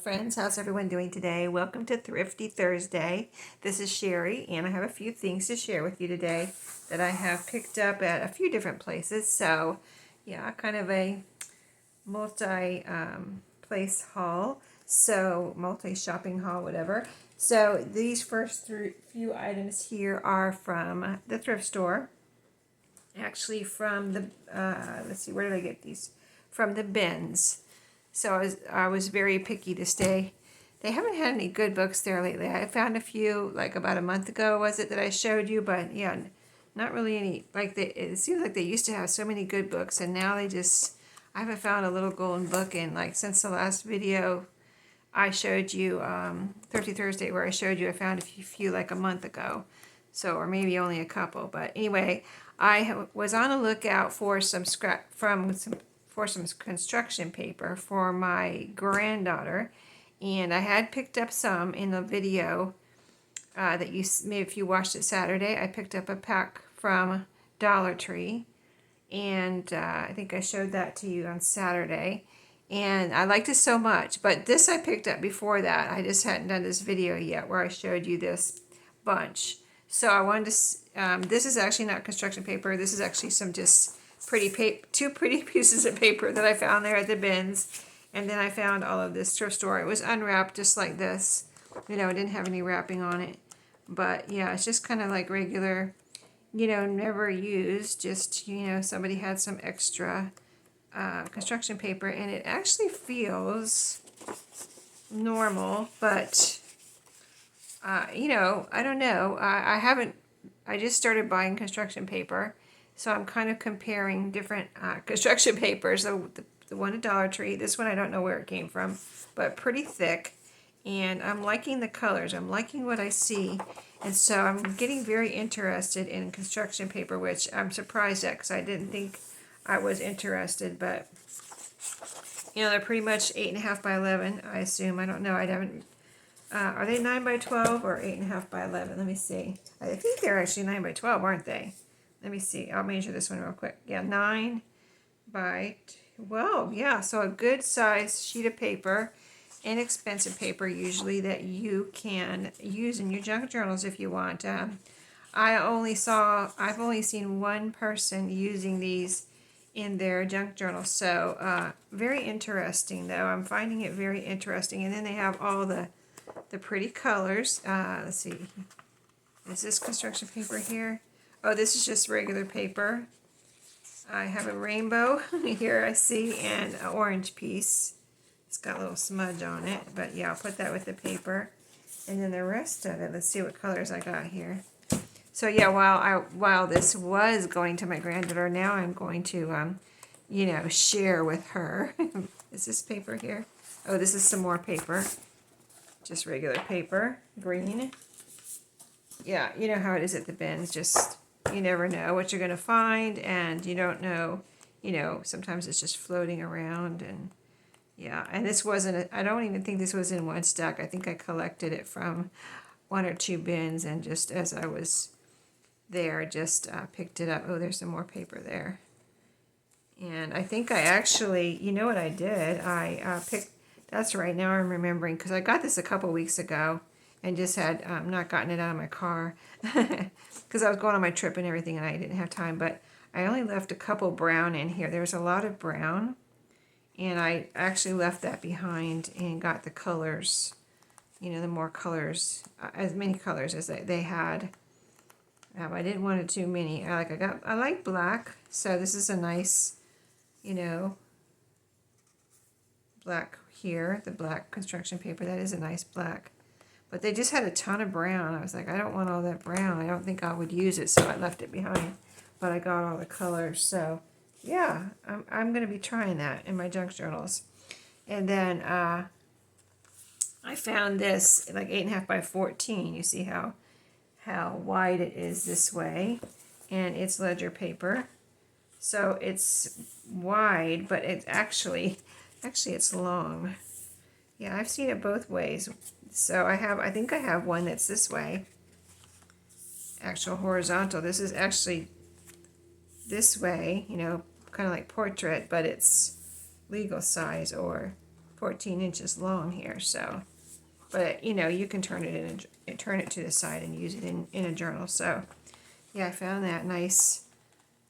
friends, how's everyone doing today? Welcome to Thrifty Thursday. This is Sherry and I have a few things to share with you today that I have picked up at a few different places. So yeah, kind of a multi place haul, so multi shopping haul, whatever. So these first few items here are from the thrift store, actually from the let's see, where did I get these? From the bins. So I was very picky to stay. They haven't had any good books there lately. I found a few like about a month ago, was it, that I showed you, but yeah, not really any. Like it seems like they used to have so many good books, and now I haven't found a little golden book in like since the last video I showed you, Thrifty Thursday, where I showed you I found a few like a month ago, so or maybe only a couple. But anyway, I was on a lookout for some construction paper for my granddaughter, and I had picked up some in the video that maybe if you watched it Saturday. I picked up a pack from Dollar Tree, and I think I showed that to you on Saturday, and I liked it so much. But this I picked up before that. I just hadn't done this video yet where I showed you this bunch. So I wanted to, this is actually not construction paper. This is actually some just two pretty pieces of paper that I found there at the bins. And then I found all of this thrift store. It was unwrapped just like this. You know, it didn't have any wrapping on it. But yeah, it's just kind of like regular, you know, never used. Just, you know, somebody had some extra construction paper, and it actually feels normal, but you know, I don't know. I just started buying construction paper, so I'm kind of comparing different construction papers. The one at Dollar Tree, this one I don't know where it came from, but pretty thick, and I'm liking the colors. I'm liking what I see, and so I'm getting very interested in construction paper, which I'm surprised at because I didn't think I was interested. But you know, they're pretty much 8.5 by 11, I assume. I don't know. I haven't. Are they 9 by 12 or 8.5 by 11? Let me see. I think they're actually 9 by 12, aren't they? Let me see. I'll measure this one real quick. Yeah, 9 by 12. Yeah, so a good size sheet of paper, inexpensive paper usually, that you can use in your junk journals if you want. I've only seen one person using these in their junk journal. So very interesting, though. I'm finding it very interesting. And then they have all the pretty colors. Let's see. Is this construction paper here? Oh, this is just regular paper. I have a rainbow here, I see, and an orange piece. It's got a little smudge on it, but yeah, I'll put that with the paper. And then the rest of it, let's see what colors I got here. So yeah, while this was going to my granddaughter, now I'm going to, you know, share with her. Is this paper here? Oh, this is some more paper. Just regular paper, green. Yeah, you know how it is at the bins. Just, you never know what you're going to find, and you don't know, you know, sometimes it's just floating around. And yeah, and this wasn't, I don't even think this was in one stack. I think I collected it from one or two bins, and just as I was there, just picked it up. Oh, there's some more paper there. And I think I actually, you know what I did? I picked, that's right, now I'm remembering, because I got this a couple weeks ago and just had not gotten it out of my car because I was going on my trip and everything, and I didn't have time. But I only left a couple brown in here. There's a lot of brown, and I actually left that behind and got the colors, you know, the more colors, as many colors as they had. I didn't want it too many. I like black, so this is a nice, you know, black here, the black construction paper. That is a nice black. But they just had a ton of brown. I was like, I don't want all that brown. I don't think I would use it, so I left it behind. But I got all the colors, so yeah, I'm going to be trying that in my junk journals. And then I found this like 8.5 by 14. You see how wide it is this way, and it's ledger paper. So it's wide, but it's actually it's long. Yeah, I've seen it both ways. So I think I have one that's this way, actual horizontal. This is actually this way, you know, kind of like portrait, but it's legal size or 14 inches long here. So, but you know, you can turn it turn it to the side and use it in a journal. So yeah, I found that nice.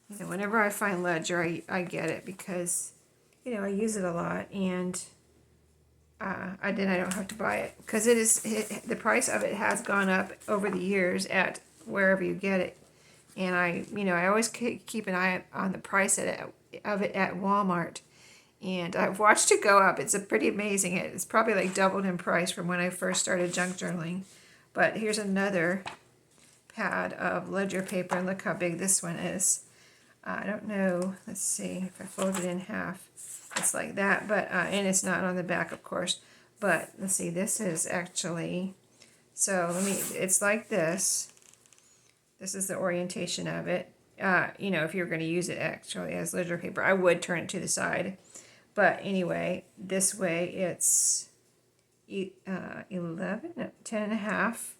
You know, whenever I find ledger, I get it because, you know, I use it a lot, and I don't have to buy it because the price of it has gone up over the years at wherever you get it, and I always keep an eye on the price of it at Walmart, and I've watched it go up. It's pretty amazing. It's probably like doubled in price from when I first started junk journaling. But here's another pad of ledger paper, and look how big this one is. I don't know, let's see, if I fold it in half, it's like that, but, and it's not on the back, of course, but, let's see, this is actually, so it's like this is the orientation of it. You know, if you're going to use it actually as ledger paper, I would turn it to the side, but anyway, this way it's 11, no, 10 and a half,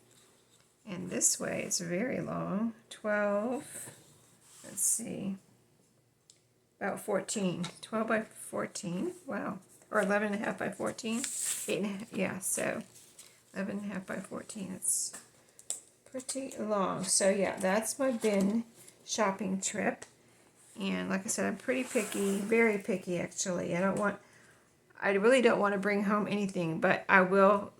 and this way it's very long, 12, let's see, about 14, 12 by 14, wow, or 11 and a half by 14, 8 and a half, yeah, so 11 and a half by 14, it's pretty long. So yeah, that's my bin shopping trip, and like I said, I'm pretty picky, very picky actually. I really don't want to bring home anything, but I will,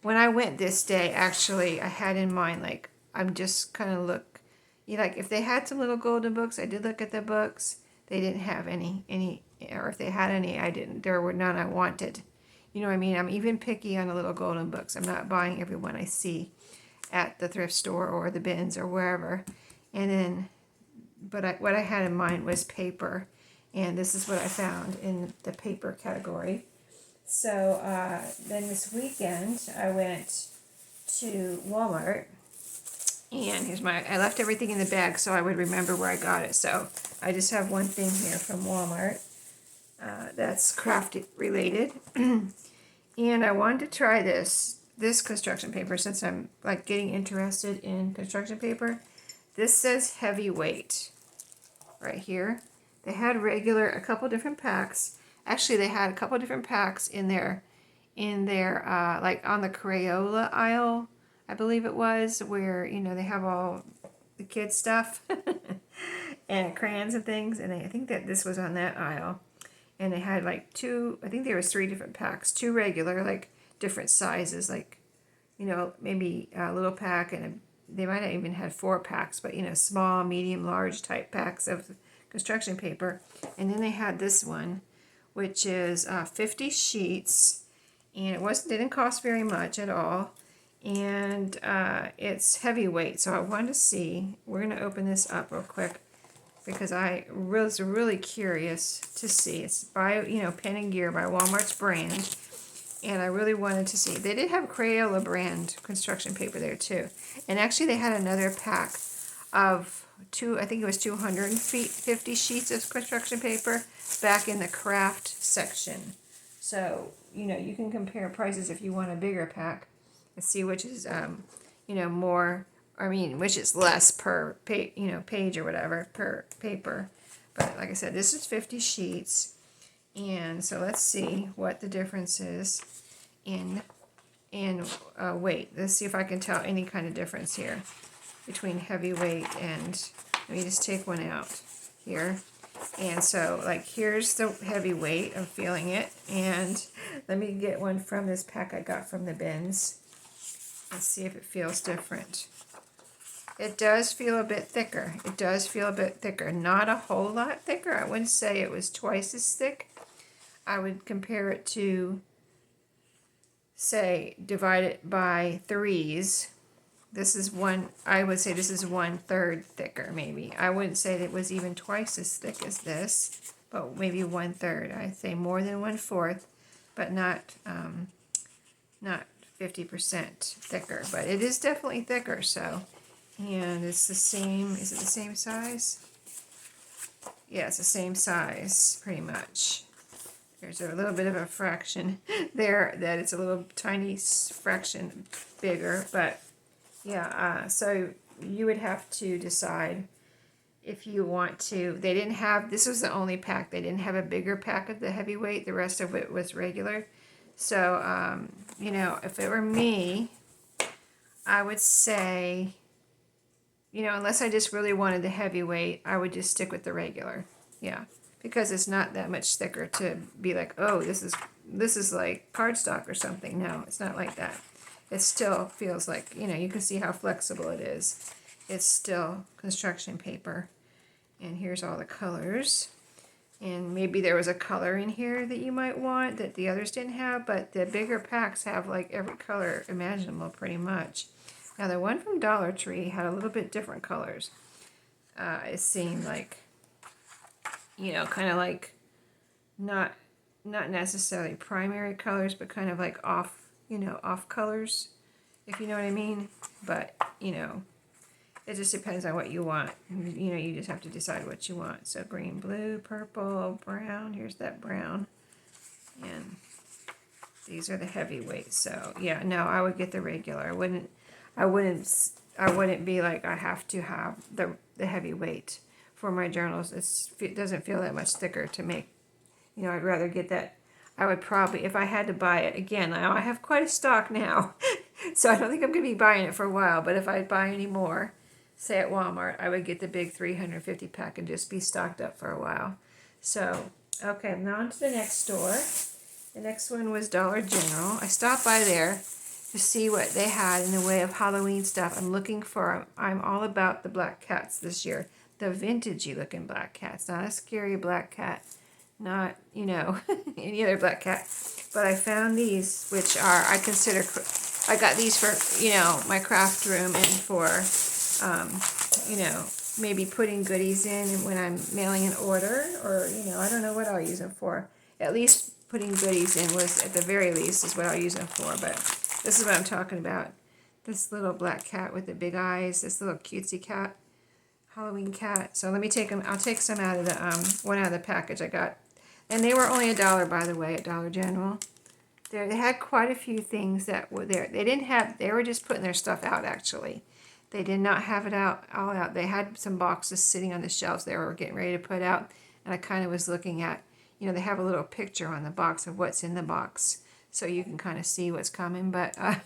when I went this day, actually, I had in mind, like, I'm just kind of like if they had some little golden books, I did look at the books. They didn't have any, or if they had any, I didn't. There were none I wanted. You know what I mean? I'm even picky on the little golden books. I'm not buying every one I see at the thrift store or the bins or wherever. And then, but what I had in mind was paper, and this is what I found in the paper category. So then this weekend, I went to Walmart. And here's I left everything in the bag so I would remember where I got it. So I just have one thing here from Walmart that's craft related. And I wanted to try this construction paper since I'm like getting interested in construction paper. This says heavyweight right here. They had a couple different packs. Actually, they had a couple different packs in their like on the Crayola aisle, I believe it was, where, you know, they have all the kids stuff and crayons and things, and I think that this was on that aisle. And they had like I think there was 3 different packs, 2 regular, like different sizes, like, you know, maybe a little pack, and they might have even had 4 packs, but, you know, small, medium, large type packs of construction paper. And then they had this one, which is 50 sheets, and it didn't cost very much at all. And it's heavyweight, so I wanted to see. We're going to open this up real quick because I was really curious to see. It's by, you know, Pen and Gear by Walmart's brand, and I really wanted to see. They did have Crayola brand construction paper there too, and actually they had another pack of I think it was 250 sheets of construction paper back in the craft section. So, you know, you can compare prices if you want a bigger pack. And see which is, you know, more, which is less per page or whatever per paper. But like I said, this is 50 sheets, and so let's see what the difference is in weight. Let's see if I can tell any kind of difference here between heavyweight and. Let me just take one out here. And so, like, here's the heavyweight. I'm feeling it, and let me get one from this pack I got from the bins. Let's see if it feels different. It does feel a bit thicker. It does feel a bit thicker. Not a whole lot thicker. I wouldn't say it was twice as thick. I would compare it to, say, divide it by 3s. This is I would say this is 1/3 thicker, maybe. I wouldn't say that it was even twice as thick as this, but maybe 1/3. I'd say more than 1/4, but not 50% thicker, but it is definitely thicker. So, and it's the same. Is it the same size? Yeah, it's the same size, pretty much. There's a little bit of a fraction there that it's a little tiny fraction bigger, but yeah. So you would have to decide if you want to. They didn't have, this was the only pack. They didn't have a bigger pack of the heavyweight. The rest of it was regular. So, you know, if it were me, I would say, you know, unless I just really wanted the heavyweight, I would just stick with the regular. Yeah, because it's not that much thicker to be like, oh, this is like cardstock or something. No, it's not like that. It still feels like, you know, you can see how flexible it is. It's still construction paper. And here's all the colors. And maybe there was a color in here that you might want that the others didn't have, but the bigger packs have like every color imaginable pretty much. Now the one from Dollar Tree had a little bit different colors. It seemed like, you know, kind of like not necessarily primary colors, but kind of like off, you know, off colors, if you know what I mean. But, you know, it just depends on what you want. You know, you just have to decide what you want. So green, blue, purple, brown. Here's that brown. And these are the heavyweights. So yeah, no, I would get the regular. I wouldn't be like, I have to have the heavyweight for my journals. It doesn't feel that much thicker to make. You know, I'd rather get that. I would probably, if I had to buy it, again, now I have quite a stock now. So I don't think I'm going to be buying it for a while. But if I buy any more, say at Walmart, I would get the big 350 pack and just be stocked up for a while. So, okay, now on to the next store. The next one was Dollar General. I stopped by there to see what they had in the way of Halloween stuff. I'm all about the black cats this year. The vintagey looking black cats, not a scary black cat, not, you know, any other black cat. But I found these, which are, I got these for, you know, my craft room and for, you know, maybe putting goodies in when I'm mailing an order, or, you know, I don't know what I'll use them for. At least putting goodies in was, at the very least, is what I'll use them for. But this is what I'm talking about. This little black cat with the big eyes, this little cutesy cat, Halloween cat. So let me take them, I'll take some out of the, one out of the package I got. And they were only $1, by the way, at Dollar General. They had quite a few things that were there. They were just putting their stuff out, actually. They did not have it all out. They had some boxes sitting on the shelves they were getting ready to put out. And I kind of was looking at, you know, they have a little picture on the box of what's in the box. So you can kind of see what's coming. But I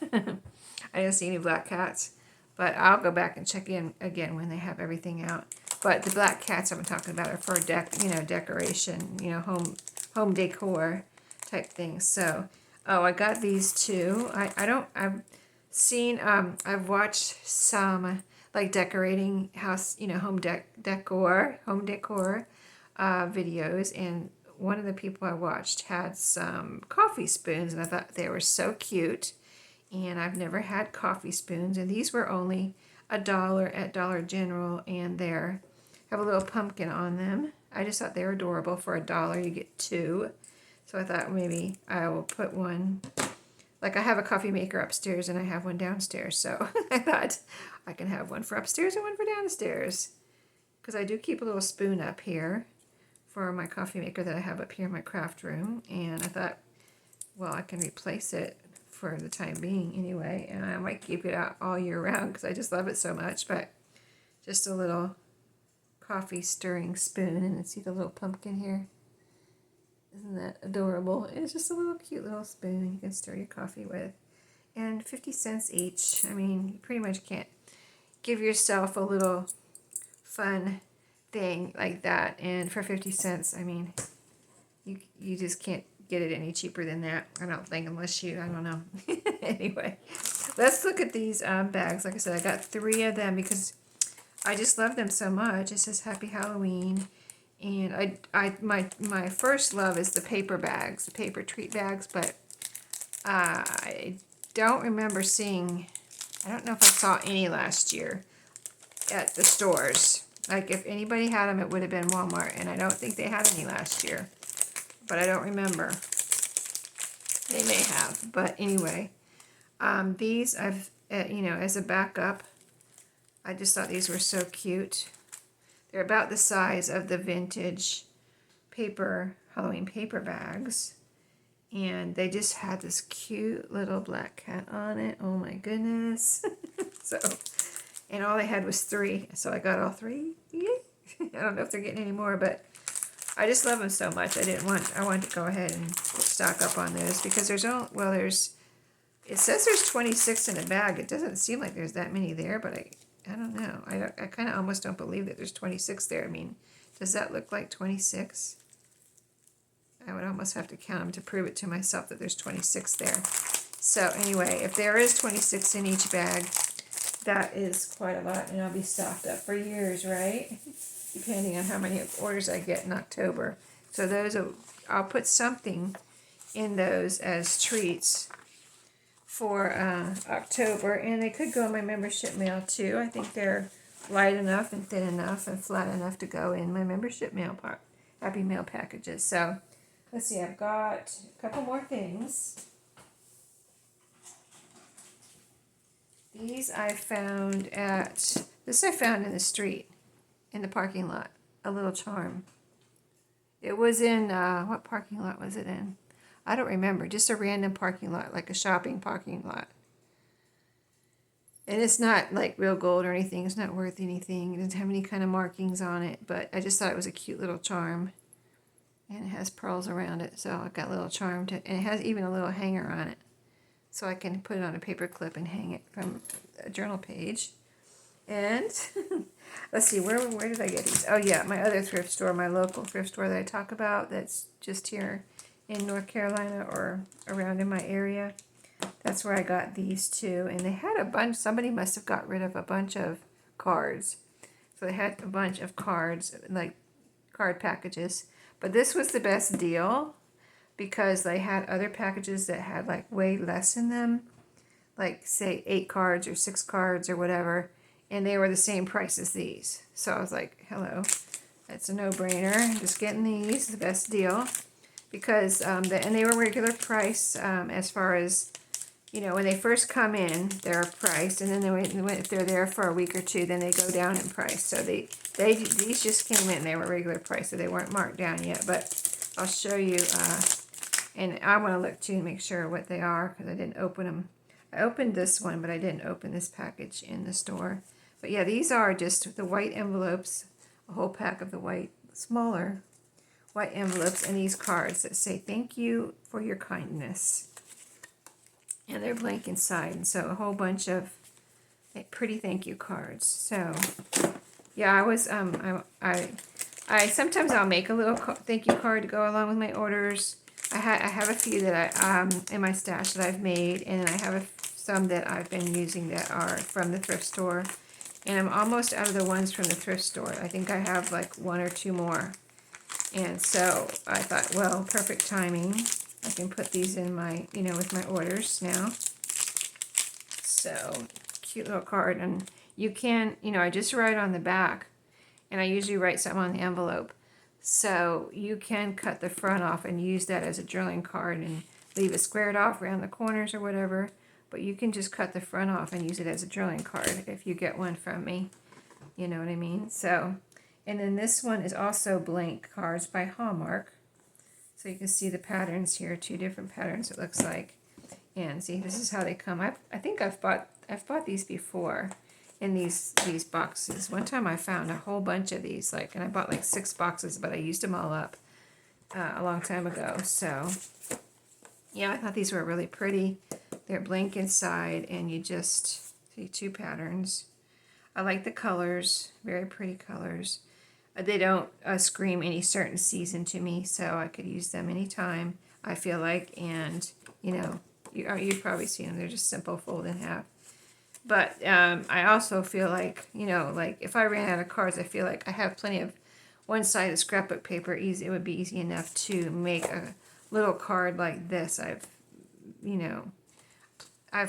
didn't see any black cats. But I'll go back and check in again when they have everything out. But the black cats I'm talking about are for decoration, you know, home decor type things. So, oh, I got these too. I've watched some like decorating house, you know, home decor videos, and one of the people I watched had some coffee spoons, and I thought they were so cute. And I've never had coffee spoons, and these were only $1 at Dollar General, and they have a little pumpkin on them. I just thought they were adorable. For $1, you get 2. So I thought maybe I will put one. Like, I have a coffee maker upstairs and I have one downstairs, so I thought I can have one for upstairs and one for downstairs. Because I do keep a little spoon up here for my coffee maker that I have up here in my craft room, and I thought, well, I can replace it for the time being anyway, and I might keep it out all year round because I just love it so much. But just a little coffee stirring spoon, and see the little pumpkin here. Isn't that adorable? It's just a little cute little spoon you can stir your coffee with. And 50 cents each. I mean, you pretty much can't give yourself a little fun thing like that. And for 50 cents, I mean, you just can't get it any cheaper than that, I don't think, unless you, I don't know. Anyway, let's look at these bags. Like I said, I got 3 of them because I just love them so much. It says Happy Halloween. And my first love is the paper bags, the paper treat bags, but I don't remember seeing, I don't know if I saw any last year at the stores. Like, if anybody had them, it would have been Walmart, and I don't think they had any last year. But I don't remember. They may have. But anyway, these I've, you know, as a backup, I just thought these were so cute. They're about the size of the vintage Halloween paper bags. And they just had this cute little black cat on it. Oh my goodness. So, and all they had was 3. So I got all 3. Yay. I don't know if they're getting any more, but I just love them so much. I wanted to go ahead and stock up on those because it says there's 26 in a bag. It doesn't seem like there's that many there, but I don't know. I kind of almost don't believe that there's 26 there. I mean, does that look like 26? I would almost have to count them to prove it to myself that there's 26 there. So anyway, if there is 26 in each bag, that is quite a lot, and I'll be stocked up for years, right? Depending on how many orders I get in October. So I'll put something in those as treats for October, and they could go in my membership mail too. I think they're light enough and thin enough and flat enough to go in my membership mail Happy Mail packages. So let's see, I've got a couple more things. These I found in the street, in the parking lot, a little charm. It was in, what parking lot was it in? I don't remember, just a random parking lot, like a shopping parking lot. And it's not like real gold or anything, it's not worth anything, it doesn't have any kind of markings on it, but I just thought it was a cute little charm. And it has pearls around it, so I've got a little charm and it has even a little hanger on it. So I can put it on a paper clip and hang it from a journal page. And let's see, where did I get these? Oh yeah, my other thrift store, my local thrift store that I talk about, that's just here in North Carolina or around in my area. That's where I got these two. And they had a bunch, somebody must have got rid of a bunch of cards. So they had a bunch of cards, like card packages. But this was the best deal because they had other packages that had like way less in them. Like say 8 cards or 6 cards or whatever. And they were the same price as these. So I was like, hello, that's a no-brainer. I'm just getting these, the best deal. Because, and they were regular price as far as, you know, when they first come in, they're priced. And then if they're there for a week or two, then they go down in price. So these just came in, they were regular price, so they weren't marked down yet. But I'll show you, and I want to look too and make sure what they are because I didn't open them. I opened this one, but I didn't open this package in the store. But yeah, these are just the white envelopes, a whole pack of the white, smaller white envelopes, and these cards that say thank you for your kindness. And they're blank inside, and so a whole bunch of pretty thank you cards. So yeah, I sometimes I'll make a little thank you card to go along with my orders. I have a few that I in my stash that I've made, and I have some that I've been using that are from the thrift store. And I'm almost out of the ones from the thrift store. I think I have like 1 or 2 more. And so I thought, well, perfect timing. I can put these in my, with my orders now. So, cute little card. And you can, I just write on the back. And I usually write something on the envelope. So you can cut the front off and use that as a journaling card and leave it squared off around the corners or whatever. But you can just cut the front off and use it as a journaling card if you get one from me. You know what I mean? So, and then this one is also blank cards by Hallmark. So you can see the patterns here, 2 different patterns it looks like. And see, this is how they come. I think I've bought these before in these boxes. One time I found a whole bunch of these, and I bought like 6 boxes, but I used them all up a long time ago. So yeah, I thought these were really pretty. They're blank inside, and you just see 2 patterns. I like the colors, very pretty colors. They don't scream any certain season to me, so I could use them anytime, I feel like. And, you've probably seen them. They're just simple, fold in half. But I also feel like, like if I ran out of cards, I feel like I have plenty of one-sided scrapbook paper. It would be easy enough to make a little card like this. I've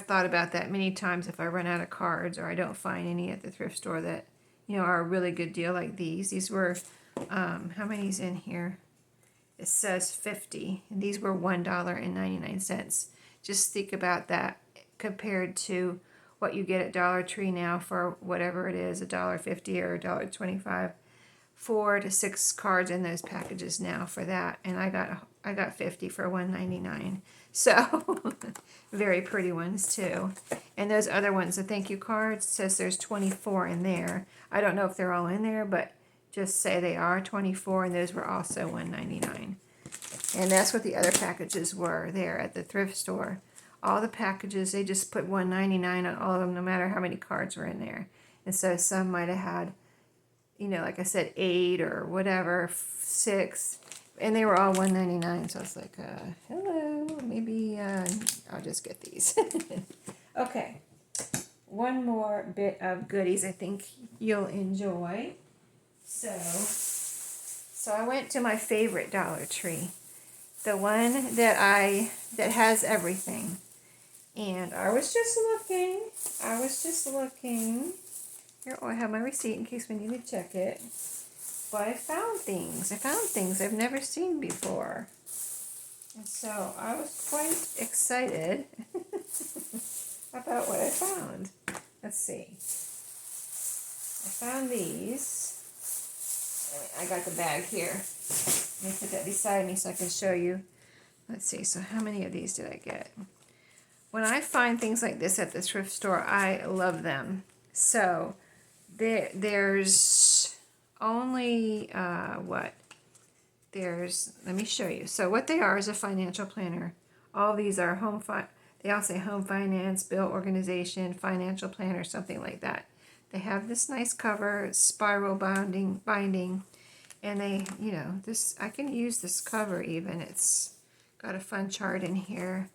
thought about that many times if I run out of cards or I don't find any at the thrift store that, are a really good deal like these. These were, how many's in here? It says 50, and these were $1.99. Just think about that compared to what you get at Dollar Tree now for whatever it is, $1.50 or $1.25. 4 to 6 cards in those packages now for that, and I got 50 for $1.99. So very pretty ones too. And those other ones, the thank you cards, says there's 24 in there. I don't know if they're all in there, but just say they are 24, and those were also $1.99. And that's what the other packages were there at the thrift store. All the packages, they just put $1.99 on all of them, no matter how many cards were in there. And so some might have had, you know, like I said, 8 or whatever, 6, and they were all $1.99. So I was like, hello, maybe I'll just get these. Okay, one more bit of goodies I think you'll enjoy. So I went to my favorite Dollar Tree, the one that has everything. And I was just looking. Here, oh, I have my receipt in case we need to check it. But I found things I've never seen before. And so I was quite excited about what I found. Let's see. I found these. I got the bag here. Let me put that beside me so I can show you. Let's see, so how many of these did I get? When I find things like this at the thrift store, I love them. So there's only, let me show you. So what they are is a financial planner. All these are they all say home finance, bill organization, financial planner, something like that. They have this nice cover, spiral binding, and they, you know, I can use this cover even. It's got a fun chart in here.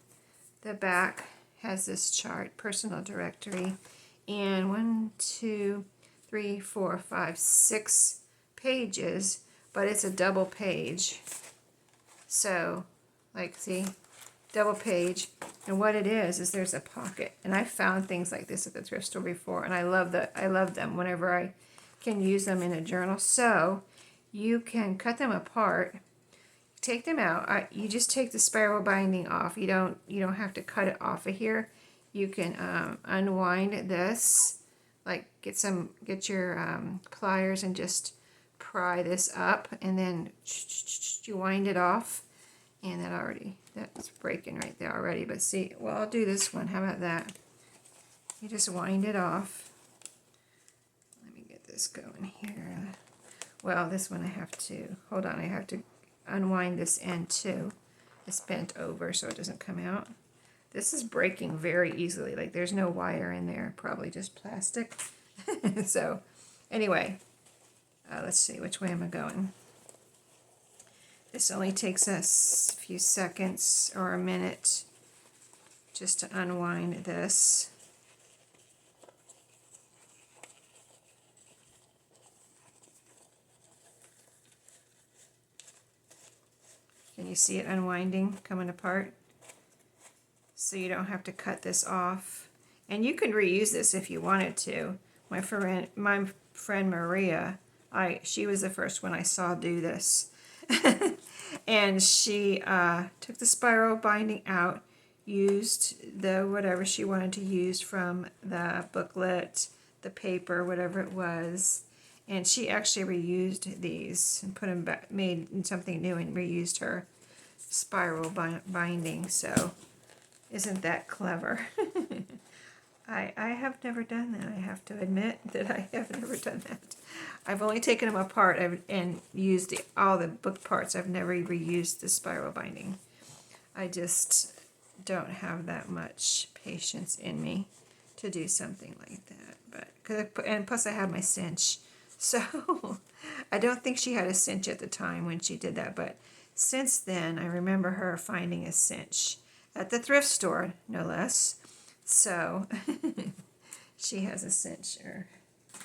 The back has this chart, personal directory, and 1, 2, 3, 4, 5, 6 pages, but it's a double page. So, like, see, double page, and what it is there's a pocket. And I found things like this at the thrift store before, and I love them whenever I can use them in a journal. So you can cut them apart, take them out. You just take the spiral binding off. You don't have to cut it off of here. You can unwind this, like get your pliers and just pry this up, and then you wind it off. And that's breaking right there already. But see, well, I'll do this one. How about that? You just wind it off. Let me get this going here. Well, this one I have to unwind this end too. It's bent over so it doesn't come out. This is breaking very easily. Like, there's no wire in there, probably just plastic. So anyway, let's see, which way am I going? This only takes us a few seconds or a minute just to unwind this. Can you see it unwinding, coming apart? So you don't have to cut this off. And you can reuse this if you wanted to. My friend Maria, she was the first one I saw do this. And she took the spiral binding out, used the whatever she wanted to use from the booklet, the paper, whatever it was, and she actually reused these and put them back, made something new, and reused her spiral binding. So isn't that clever? I have never done that. I have to admit that I have never done that. I've only taken them apart and used all the book parts. I've never reused the spiral binding. I just don't have that much patience in me to do something like that. And plus I have my cinch. So I don't think she had a cinch at the time when she did that. But since then, I remember her finding a cinch at the thrift store, no less. So she has a cinch, or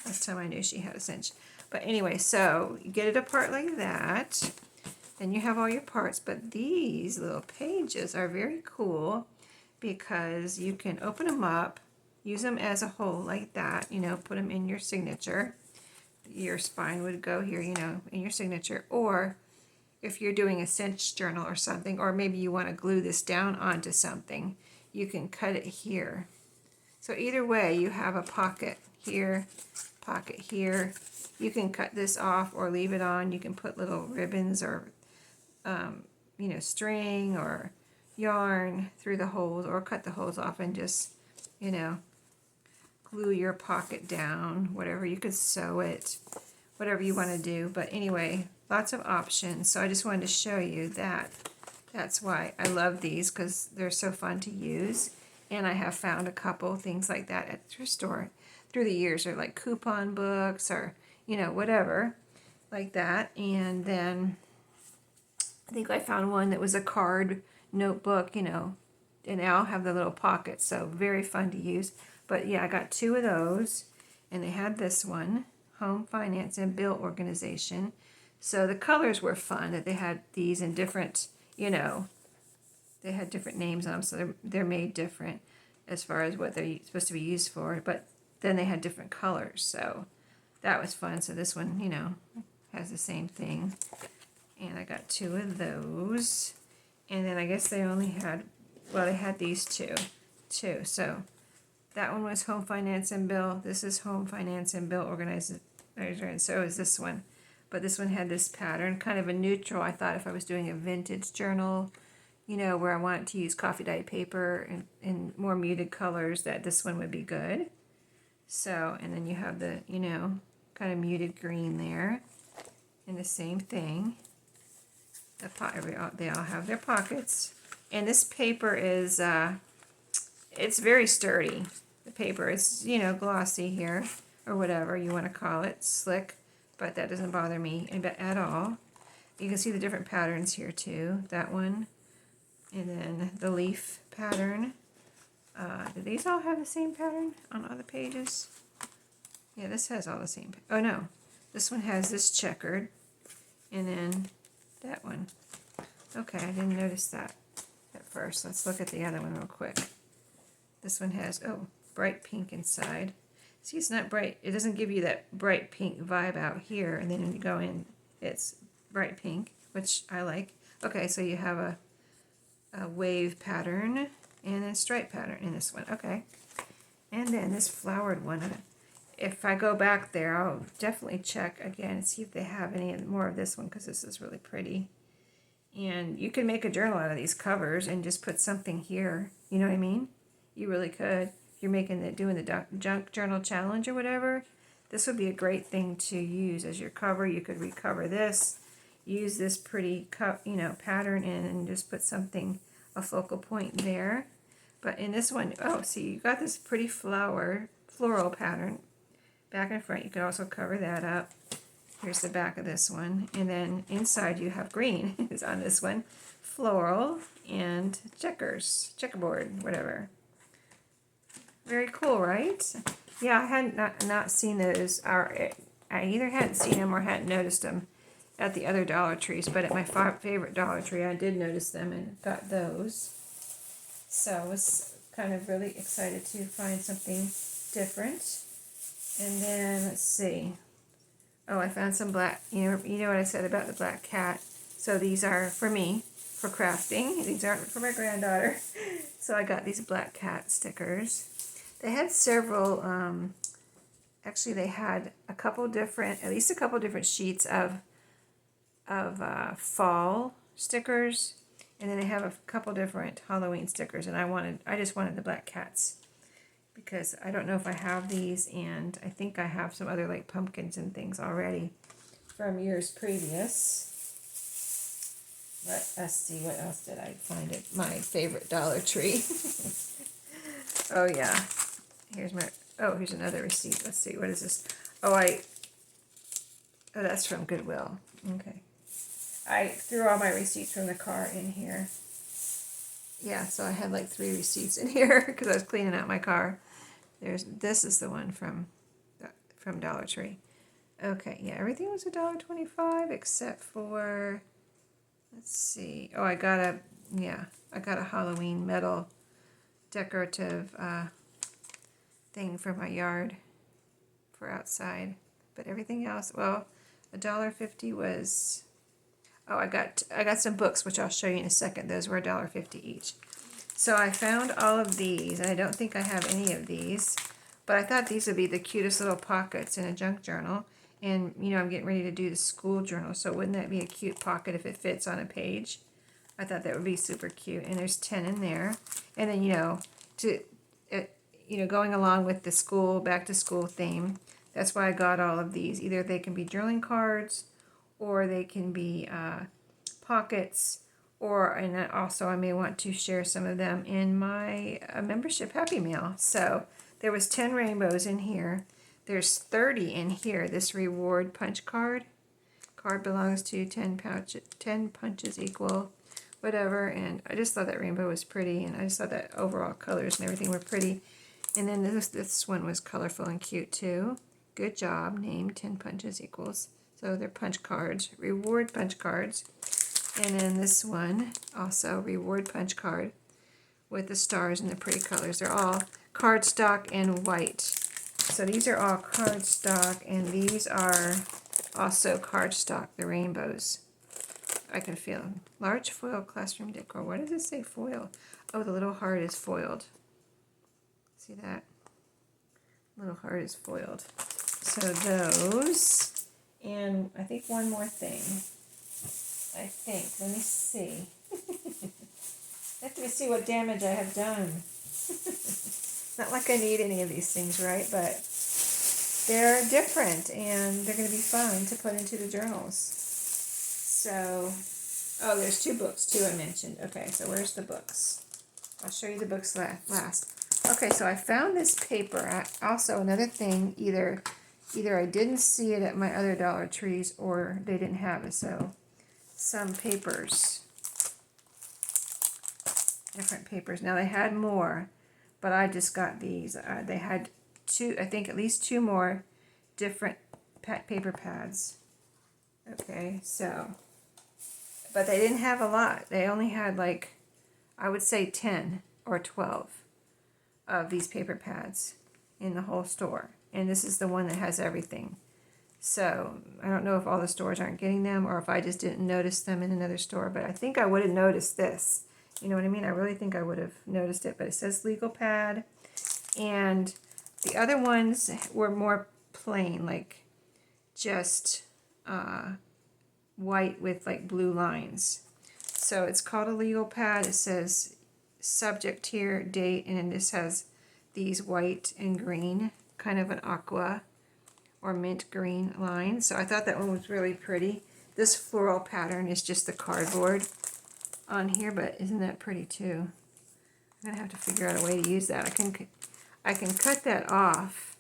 last time I knew she had a cinch. But anyway, so you get it apart like that. Then you have all your parts. But these little pages are very cool because you can open them up, use them as a whole like that, you know, put them in your signature. Your spine would go here, you know, in your signature. Or if you're doing a cinch journal or something, or maybe you want to glue this down onto something, you can cut it here. So either way, you have a pocket here, pocket here. You can cut this off or leave it on. You can put little ribbons or, you know, string or yarn through the holes, or cut the holes off and just, you know, glue your pocket down, whatever. You could sew it, whatever you want to do. But anyway, lots of options. So I just wanted to show you that. That's why I love these, because they're so fun to use. And I have found a couple things like that at the thrift store through the years, or like coupon books, or, you know, whatever like that. And then I think I found one that was a card notebook, you know, and they all have the little pockets, so very fun to use. But yeah, I got 2 of those, and they had this one, Home Finance and Bill Organization. So the colors were fun, that they had these in different, you know, they had different names on them, so they're made different as far as what they're supposed to be used for. But then they had different colors, so that was fun. So this one, you know, has the same thing. And I got 2 of those. And then I guess they only had, well, they had these two. So that one was Home Finance and Bill. This is Home Finance and Bill Organizer, and so is this one. But this one had this pattern, kind of a neutral. I thought if I was doing a vintage journal, you know, where I wanted to use coffee dyed paper in more muted colors, that this one would be good. So, and then you have the, you know, kind of muted green there. And the same thing. They all have their pockets. And this paper is, it's very sturdy. The paper is, you know, glossy here, or whatever you want to call it, slick, but that doesn't bother me at all. You can see the different patterns here too, that one, and then the leaf pattern. Do these all have the same pattern on other pages? Yeah, this has all the same. Oh no, this one has this checkered, and then that one. Okay, I didn't notice that at first. Let's look at the other one real quick. This one has, oh, bright pink inside. See, it's not bright. It doesn't give you that bright pink vibe out here, and then when you go in, it's bright pink, which I like. Okay, so you have a wave pattern and a stripe pattern in this one. Okay, and then this flowered one. If I go back there, I'll definitely check again and see if they have any more of this one, because this is really pretty. And you can make a journal out of these covers and just put something here. You know what I mean? You really could. If you're doing the junk journal challenge or whatever, this would be a great thing to use as your cover. You could recover this, use this pretty pattern in, and just put something, a focal point there. But in this one, oh, see, you got this pretty floral pattern back and front. You could also cover that up. Here's the back of this one, and then inside you have green is on this one, floral and checkerboard, whatever. Very cool, right? Yeah, I had not seen those. I either hadn't seen them or hadn't noticed them at the other Dollar Trees, but at my favorite Dollar Tree, I did notice them and got those. So I was kind of really excited to find something different. And then let's see. Oh, I found some black, you know what I said about the black cat. So these are for me, for crafting. These aren't for my granddaughter. So I got these black cat stickers. They had several, actually they had at least a couple different sheets of fall stickers. And then they have a couple different Halloween stickers. And I just wanted the black cats, because I don't know if I have these, and I think I have some other like pumpkins and things already from years previous. Let's see, what else did I find at my favorite Dollar Tree? Oh yeah, here's another receipt. Let's see, what is this? Oh, that's from Goodwill. Okay. I threw all my receipts from the car in here. Yeah, so I had like 3 receipts in here because I was cleaning out my car. This is the one from Dollar Tree. Okay, yeah, everything was $1.25 except for, let's see. Oh, I got a Halloween metal decorative thing for my yard for outside. But everything else, well, $1.50 was. Oh, I got some books, which I'll show you in a second. Those were $1.50 each. So I found all of these, and I don't think I have any of these, but I thought these would be the cutest little pockets in a junk journal. And, you know, I'm getting ready to do the school journal, so wouldn't that be a cute pocket if it fits on a page? I thought that would be super cute. And there's 10 in there. And then, going along with the back to school theme, That's why I got all of these. Either they can be journaling cards, or they can be pockets, and also I may want to share some of them in my membership Happy Mail. So there was 10 rainbows in here. There's 30 in here. This reward punch card. Card belongs to 10 punches equal whatever. And I just thought that rainbow was pretty, and I just thought that overall colors and everything were pretty. And then this one was colorful and cute too. Good job. Name 10 punches equals. So they're punch cards, reward punch cards. And then this one, also reward punch card with the stars and the pretty colors. They're all cardstock and white. So these are all cardstock, and these are also cardstock, the rainbows. I can feel them. Large foil classroom decor. Why does it say foil? Oh, the little heart is foiled. See that? Little heart is foiled. So those, and I think one more thing. Let me see. Let me see what damage I have done. Not like I need any of these things, right? But they're different, and they're going to be fun to put into the journals. So, oh, there's 2 books too I mentioned. Okay, so where's the books? I'll show you the books last. Okay, so I found this paper. Also, another thing, either I didn't see it at my other Dollar Trees, or they didn't have it. So, some papers, different papers. Now they had more, but I just got these. They had 2, I think at least 2 more different paper pads. Okay, so, but they didn't have a lot. They only had, like, I would say 10 or 12 of these paper pads in the whole store. And this is the one that has everything. So I don't know if all the stores aren't getting them, or if I just didn't notice them in another store, but I think I would have noticed this. You know what I mean? I really think I would have noticed it, but it says legal pad. And the other ones were more plain, like just white with like blue lines. So it's called a legal pad. It says subject here, date, and then this has these white and green, kind of an aqua or mint green line. So I thought that one was really pretty. This floral pattern is just the cardboard on here, but isn't that pretty too? I'm gonna have to figure out a way to use that. I can cut that off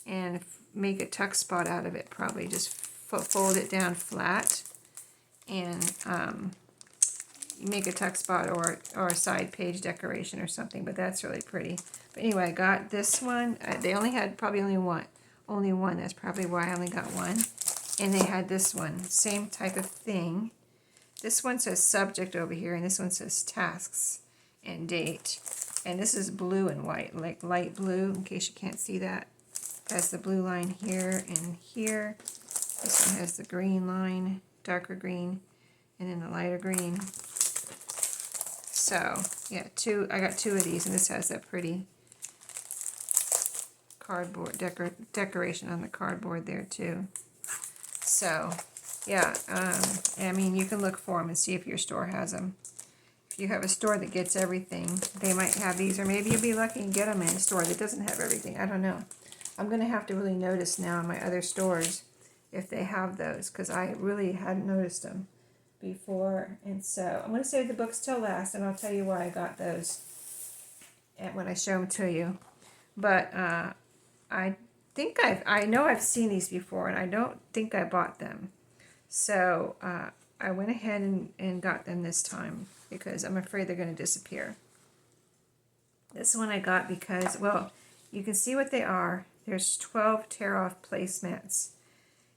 and make a tuck spot out of it, probably. Just fold it down flat and make a tuck spot or a side page decoration or something, but that's really pretty. But anyway, I got this one. They only had probably only one. That's probably why I only got one. And they had this one, same type of thing. This one says subject over here, and this one says tasks and date. And this is blue and white, like light blue, in case you can't see that. It has the blue line here and here. This one has the green line, darker green, and then the lighter green. So, yeah, I got 2 of these, and this has that pretty cardboard decoration on the cardboard there too. So, yeah, I mean, you can look for them and see if your store has them. If you have a store that gets everything, they might have these, or maybe you'll be lucky and get them in a store that doesn't have everything. I don't know. I'm going to have to really notice now in my other stores if they have those, because I really hadn't noticed them before. And so I'm going to save the books till last, and I'll tell you why I got those when I show them to you. But I think I know I've seen these before, and I don't think I bought them. So I went ahead and got them this time, because I'm afraid they're going to disappear. This one I got because, well, you can see what they are. There's 12 tear-off placemats.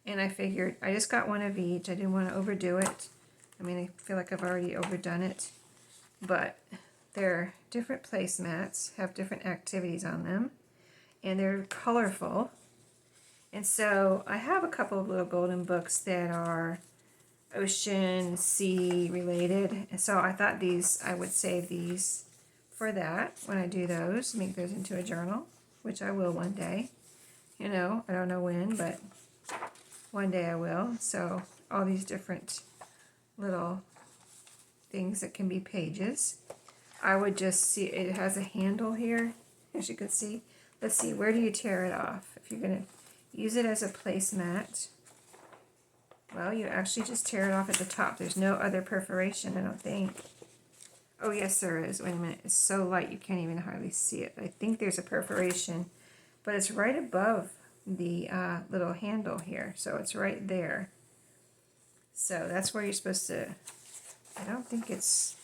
And I figured I just got one of each. I didn't want to overdo it. I mean, I feel like I've already overdone it. But they're different placemats, have different activities on them. And they're colorful. And so I have a couple of little golden books that are ocean, sea related. And so I thought I would save these for that when I do those, make those into a journal, which I will one day. You know, I don't know when, but one day I will. So all these different little things that can be pages. I would just see, it has a handle here, as you can see. Let's see, where do you tear it off? If you're going to use it as a placemat. Well, you actually just tear it off at the top. There's no other perforation, I don't think. Oh, yes, there is. Wait a minute. It's so light you can't even hardly see it. I think there's a perforation, but it's right above the little handle here. So it's right there. So that's where you're supposed to... I don't think it's...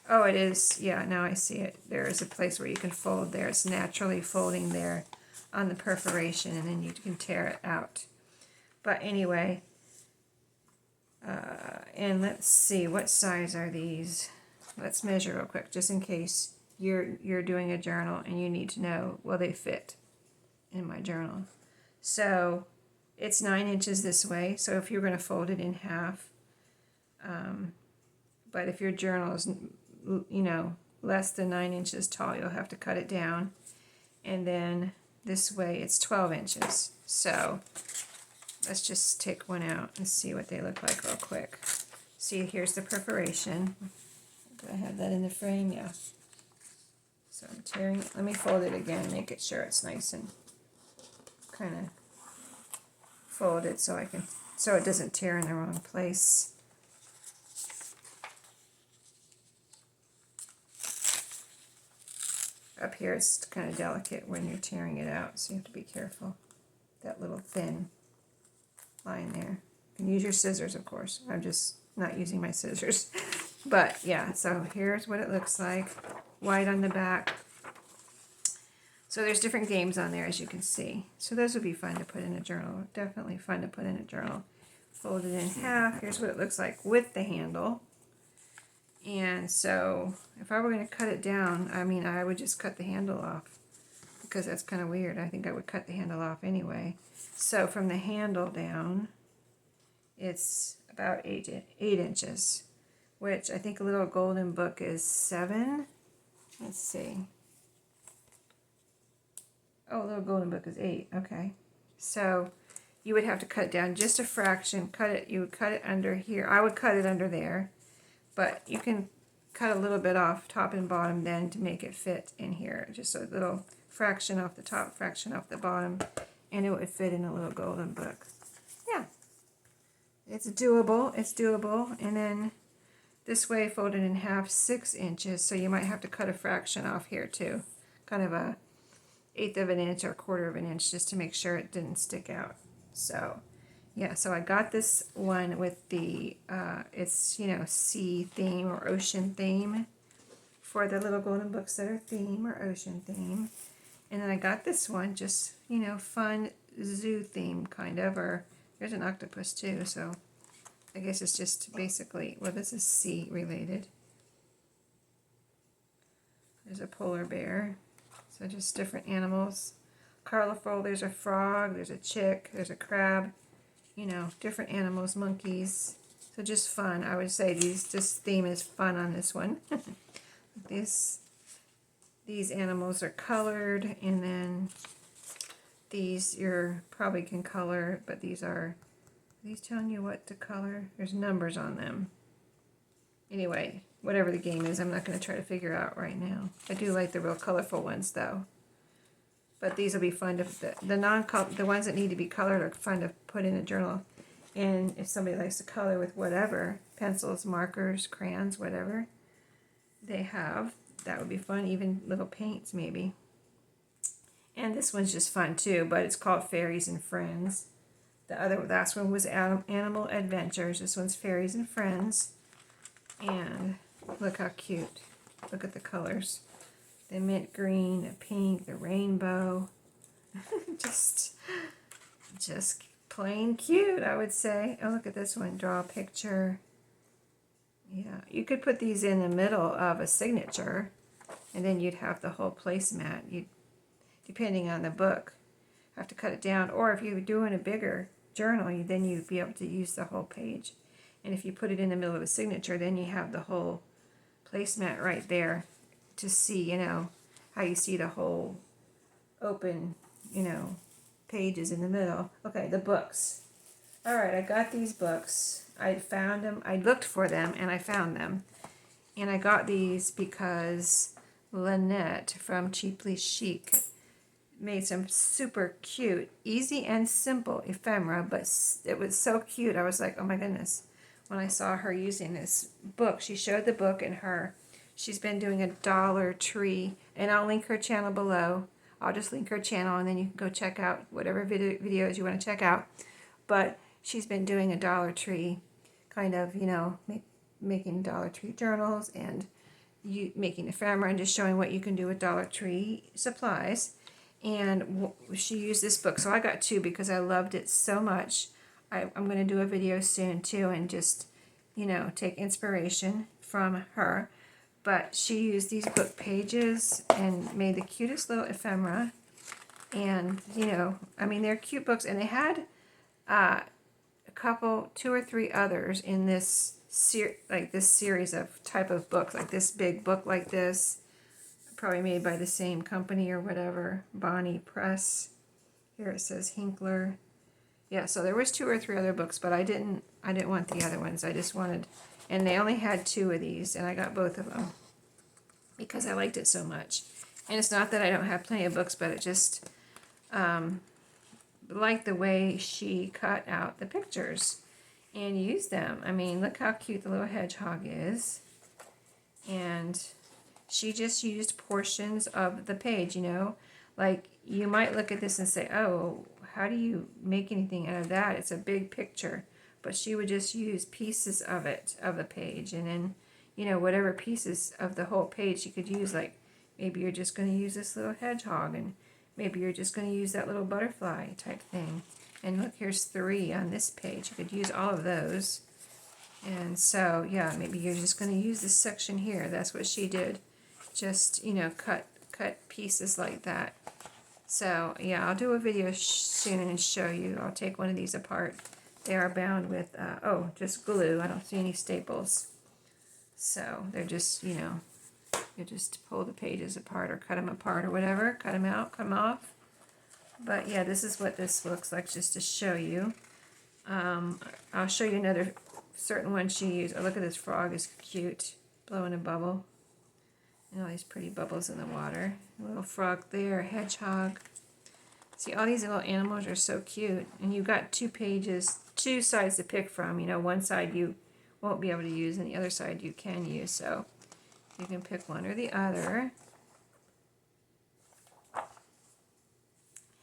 Oh, it is. Yeah, now I see it. There is a place where you can fold there. It's naturally folding there on the perforation, and then you can tear it out. But anyway, and let's see, what size are these? Let's measure real quick, just in case you're doing a journal and you need to know, will they fit in my journal? So it's 9 inches this way. So if you're going to fold it in half, but if your journal is, you know, less than 9 inches tall, you'll have to cut it down. And then this way it's 12 inches. So let's just take one out and see what they look like real quick. See, here's the perforation. Do I have that in the frame? Yeah. So I'm tearing it. Let me fold it again, make it sure it's nice and kind of folded so it doesn't tear in the wrong place. Up here it's kind of delicate when you're tearing it out, so you have to be careful. That little thin line there. You can use your scissors, of course. I'm just not using my scissors. But yeah, so here's what it looks like. White on the back. So there's different games on there, as you can see. So those would be fun to put in a journal. Definitely fun to put in a journal. Fold it in half. Here's what it looks like with the handle. And so if I were going to cut it down, I mean, I would just cut the handle off, because that's kind of weird. I think I would cut the handle off anyway. So from the handle down, it's about 8 inches, which I think a little golden book is 7. Let's see. Oh, a little golden book is 8. Okay. So you would have to cut it down just a fraction. You would cut it under here. I would cut it under there. But you can cut a little bit off top and bottom then to make it fit in here. Just a little fraction off the top, fraction off the bottom, and it would fit in a little golden book. Yeah, it's doable. It's doable. And then this way, folded in half, 6 inches. So you might have to cut a fraction off here too, kind of a 1/8 of an inch or 1/4 of an inch, just to make sure it didn't stick out. So yeah, so I got this one with the, it's, you know, sea theme or ocean theme for the little golden books that are theme or ocean theme. And then I got this one just, you know, fun zoo theme kind of, or there's an octopus too, so I guess it's just basically, well, this is sea related. There's a polar bear, so just different animals. Colorful, there's a frog, there's a chick, there's a crab. You know, different animals, monkeys. So just fun. I would say this theme is fun on this one. These animals are colored, and then these you probably can color, but these telling you what to color? There's numbers on them. Anyway, whatever the game is, I'm not going to try to figure out right now. I do like the real colorful ones though. But these will be fun to, the ones that need to be colored are fun to put in a journal. And if somebody likes to color with whatever, pencils, markers, crayons, whatever they have, that would be fun. Even little paints maybe. And this one's just fun too, but it's called Fairies and Friends. The last one was Animal Adventures. This one's Fairies and Friends. And look how cute. Look at the colors. The mint green, the pink, the rainbow. just plain cute, I would say. Oh, look at this one. Draw a picture. Yeah, you could put these in the middle of a signature, and then you'd have the whole placemat. You, depending on the book, have to cut it down. Or if you're doing a bigger journal, then you'd be able to use the whole page. And if you put it in the middle of a signature, then you have the whole placemat right there to see, you know, how you see the whole open, you know, pages in the middle. Okay, the books. All right, I got these books. I found them. I looked for them, and I found them. And I got these because Lynette from Cheaply Chic made some super cute, easy and simple ephemera, but it was so cute. I was like, oh my goodness. When I saw her using this book, she showed the book in her. She's been doing a Dollar Tree, and I'll link her channel below. I'll just link her channel, and then you can go check out whatever videos you want to check out. But she's been doing a Dollar Tree kind of, you know, making Dollar Tree journals and making ephemera and just showing what you can do with Dollar Tree supplies. And she used this book, so I got two because I loved it so much. I'm going to do a video soon too and just, you know, take inspiration from her. But she used these book pages and made the cutest little ephemera. And, you know, I mean, they're cute books. And they had a couple, 2 or 3 others in this this series of type of books, like this big book like this, probably made by the same company or whatever, Bonnie Press. Here it says Hinkler. Yeah, so there was 2 or 3 other books, but I didn't want the other ones. I just wanted, and they only had 2 of these, and I got both of them because I liked it so much. And it's not that I don't have plenty of books, but it just like the way she cut out the pictures and used them. I mean, look how cute the little hedgehog is. And she just used portions of the page, you know. Like, you might look at this and say, oh, how do you make anything out of that? It's a big picture. But she would just use pieces of it, of the page. And then, you know, whatever pieces of the whole page she could use. Like, maybe you're just going to use this little hedgehog. And maybe you're just going to use that little butterfly type thing. And look, here's 3 on this page. You could use all of those. And so, yeah, maybe you're just going to use this section here. That's what she did. Just, you know, cut pieces like that. So, yeah, I'll do a video soon and show you. I'll take one of these apart. They are bound with, just glue. I don't see any staples. So, they're just, you know, you just pull the pages apart or cut them apart or whatever. Cut them out, cut them off. But, yeah, this is what this looks like just to show you. I'll show you another certain one she used. Oh, look at this frog. Is cute. Blowing a bubble. And all these pretty bubbles in the water. A little frog there, a hedgehog. See, all these little animals are so cute. And you've got 2 pages, 2 sides to pick from. You know, one side you won't be able to use and the other side you can use. So you can pick one or the other.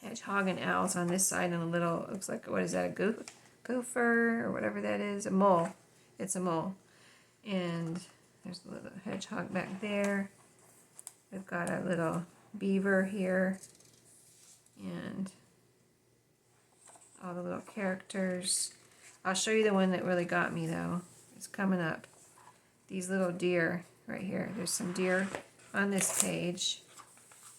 Hedgehog and owls on this side and a little, looks like, what is that, a gopher or whatever that is? A mole. It's a mole. And there's a little hedgehog back there. We've got a little beaver here. And all the little characters. I'll show you the one that really got me though. It's coming up. These little deer right here. There's some deer on this page.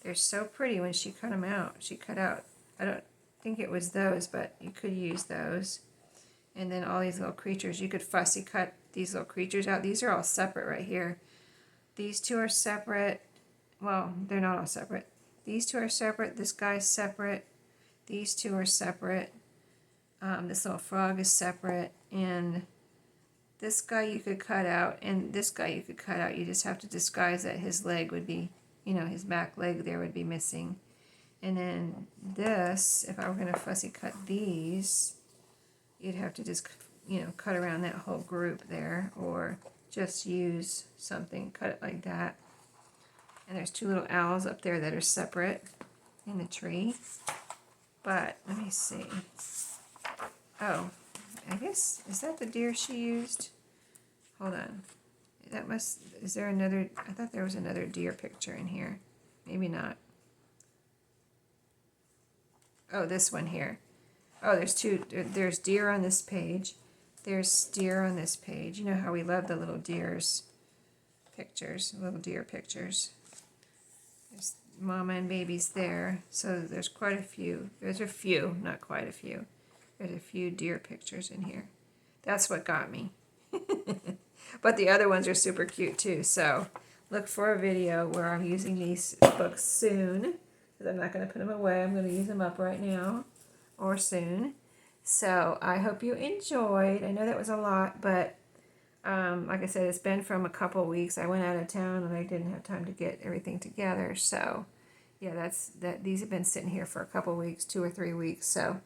They're so pretty when she cut them out. She cut out, I don't think it was those, but you could use those. And then all these little creatures. You could fussy cut these little creatures out. These are all separate right here. These 2 are separate. Well, they're not all separate. These 2 are separate. This guy's separate. These 2 are separate. This little frog is separate. And this guy you could cut out. And this guy you could cut out. You just have to disguise that his leg would be, you know, his back leg there would be missing. And then this, if I were going to fussy cut these, you'd have to just, you know, cut around that whole group there. Or just use something, cut it like that. And there's 2 little owls up there that are separate in the tree. But, let me see. Oh, I guess, is that the deer she used? Hold on. That must, is there another, I thought there was another deer picture in here. Maybe not. Oh, this one here. Oh, there's 2, there's deer on this page. There's deer on this page. You know how we love the little deer's pictures, little deer pictures. There's mama and babies there. So there's quite a few. There's a few, not quite a few. There's a few deer pictures in here. That's what got me. But the other ones are super cute too. So look for a video where I'm using these books soon. Because I'm not going to put them away. I'm going to use them up right now or soon. So I hope you enjoyed. I know that was a lot, but like I said, it's been from a couple weeks. I went out of town and I didn't have time to get everything together. So yeah, these have been sitting here for a couple weeks, 2 or 3 weeks. So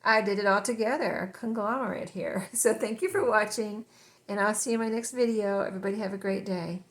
I did it all together, a conglomerate here. So thank you for watching, and I'll see you in my next video. Everybody have a great day.